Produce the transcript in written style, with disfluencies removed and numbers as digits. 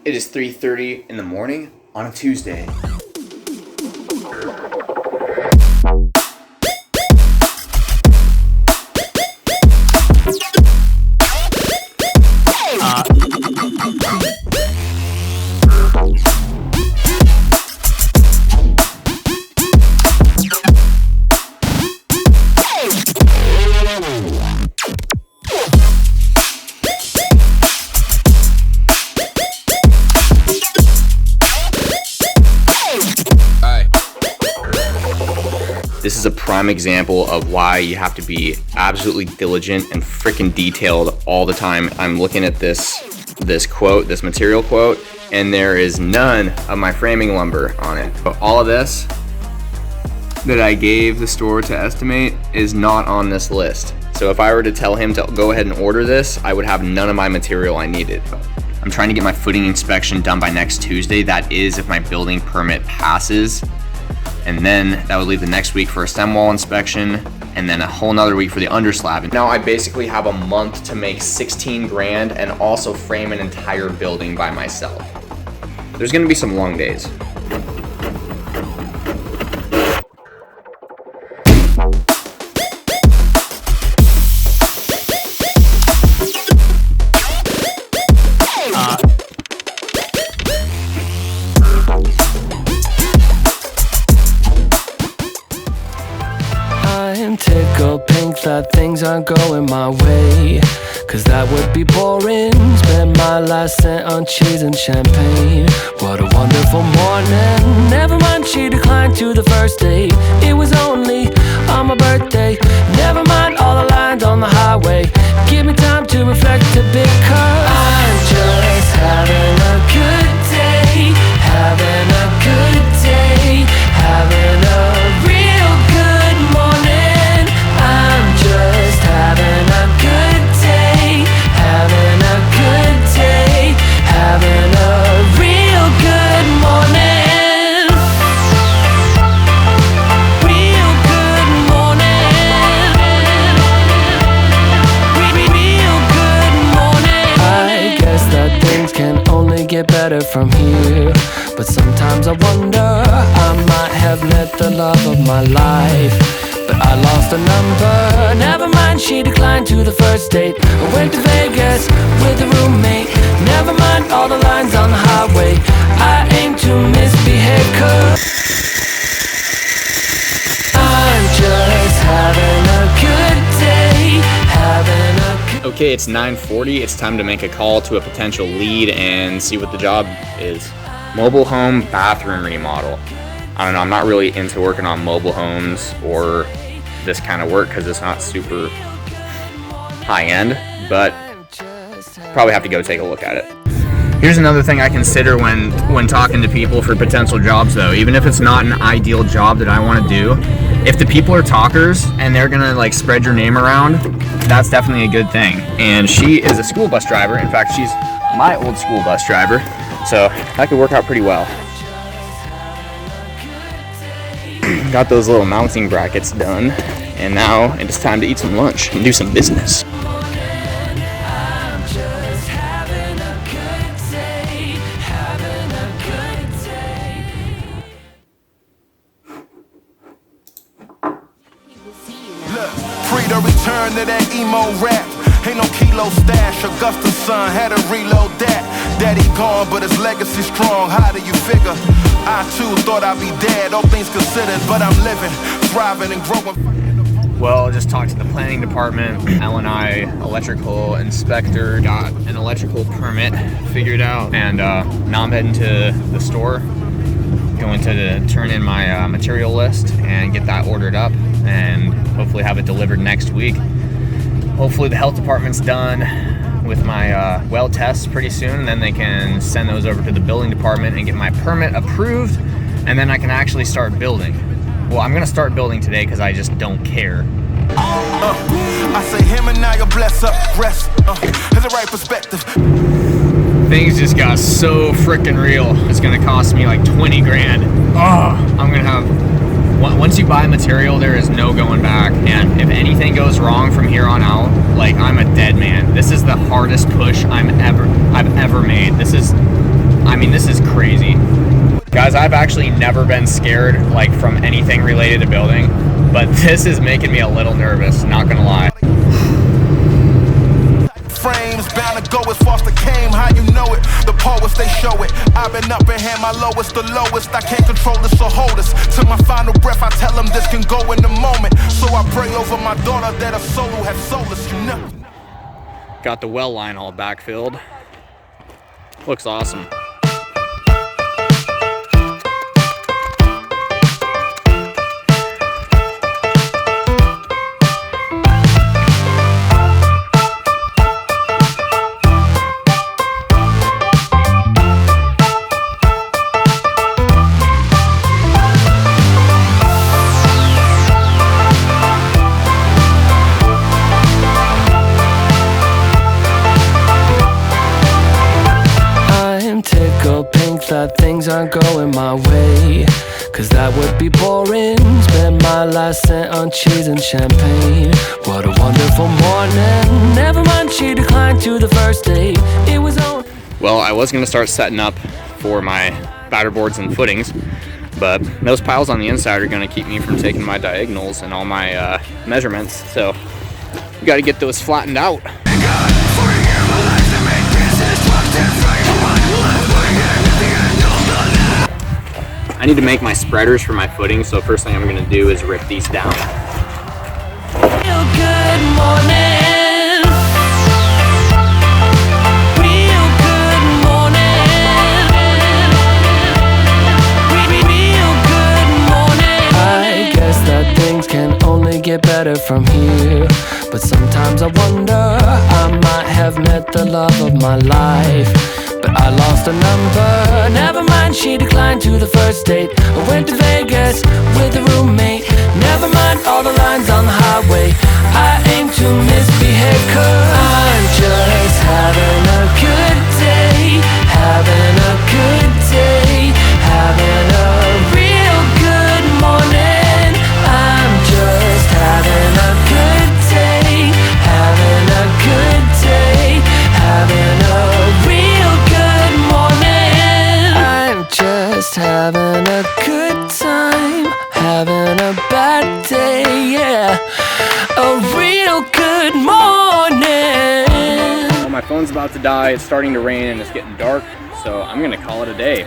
It is 3:30 in the morning on a Tuesday. This is a prime example of why you have to be absolutely diligent and freaking detailed all the time. I'm looking at this quote, this material quote, and there is none of my framing lumber on it. But all of this that I gave the store to estimate is not on this list. So if I were to tell him to go ahead and order this, I would have none of my material I needed. I'm trying to get my footing inspection done by next Tuesday. That is if my building permit passes. And then that would leave the next week for a stem wall inspection, and then a whole nother week for the underslab. Now I basically have a month to make 16 grand and also frame an entire building by myself. There's gonna be some long days. Tickled pink that things aren't going my way, cause that would be boring. Spent my last cent on cheese and champagne. What a wonderful morning. Never mind, she declined to the first date. It was only on my birthday. Never mind all the lines on the highway. Give me time to reflect a bit, cause I'm just having a good day. Having a good day. Having a real good morning. I'm just having a good day. Having a good day. Having a real good morning. Real good morning. Real good morning. I guess that things can only get better from here, but sometimes I wonder, I might have met the love of my life, but I lost a number. Never mind, she declined to the first date. I went to Vegas with a roommate. Never mind all the lines on the highway. I aim to misbehave, cause I'm just having a good day. Having a good... Okay, it's 9:40. It's time to make a call to a potential lead and see what the job is. Mobile home bathroom remodel. I don't know, I'm not really into working on mobile homes or this kind of work because it's not super high end, but probably have to go take a look at it. Here's another thing I consider when talking to people for potential jobs though, even if it's not an ideal job that I want to do, if the people are talkers and they're gonna like spread your name around, that's definitely a good thing. And she is a school bus driver. In fact, she's my old school bus driver, so that could work out pretty well. Got those little mounting brackets done, and now it's time to eat some lunch and do some business. Look, free to return to that emo rap. Ain't no kilo stash. Augusta's son had to reload that. Daddy gone, but his legacy strong. How do you figure? I too thought I'd be dead, all things considered, but I'm living, thriving and growing. Well, just talked to the planning department. L&I electrical inspector got an electrical permit figured out, and now I'm heading to the store, going to turn in my material list and get that ordered up, and hopefully have it delivered next week. Hopefully the health department's done with my well tests pretty soon, and then they can send those over to the building department and get my permit approved, and then I can actually start building. Well, I'm gonna start building today because I just don't care. I say him and now you bless up, rest, has the right perspective. Things just got so freaking real. It's gonna cost me like 20 grand. I'm gonna have, once you buy material, there is no going back. And if anything goes wrong from here on out, like, I'm a dead man. This is the hardest push I've ever made. This is mean, this is crazy. Guys, I've actually never been scared like from anything related to building, but this is making me a little nervous, not gonna lie. Frames bound to go as far as the came, how you know it? The poets, they show it. I've been up and had my lowest, the lowest. I can't control this, so hold us. To my final breath, I tell them this can go in a moment. So I pray over my daughter that her soul will have solace, you know. Got the well line all backfilled. Looks awesome. That things aren't going my way, cause that would be boring. Spend my last cent on cheese and champagne. What a wonderful morning. Never mind, she declined to the first date. It was on. Well, I was gonna start setting up for my batter boards and footings, but those piles on the inside are gonna keep me from taking my diagonals and all my measurements, so we gotta get those flattened out. I need to make my spreaders for my footing, so first thing I'm going to do is rip these down. Real good morning. Real good morning. Real good morning. I guess that things can only get better from here, but sometimes I wonder, I might have met the love of my life, but I lost a number. Never mind, she declined to the first date. I went to Vegas with a roommate. Never mind all the lines on the highway. I aim to misbehave, cause I'm just having a good day. Having a good day. Having a real good morning. I'm just having a good day. Having a good day. Having a real good morning. I'm just having a good time. Having a bad day, yeah. A real good morning. Well, my phone's about to die, it's starting to rain and it's getting dark, so I'm gonna call it a day.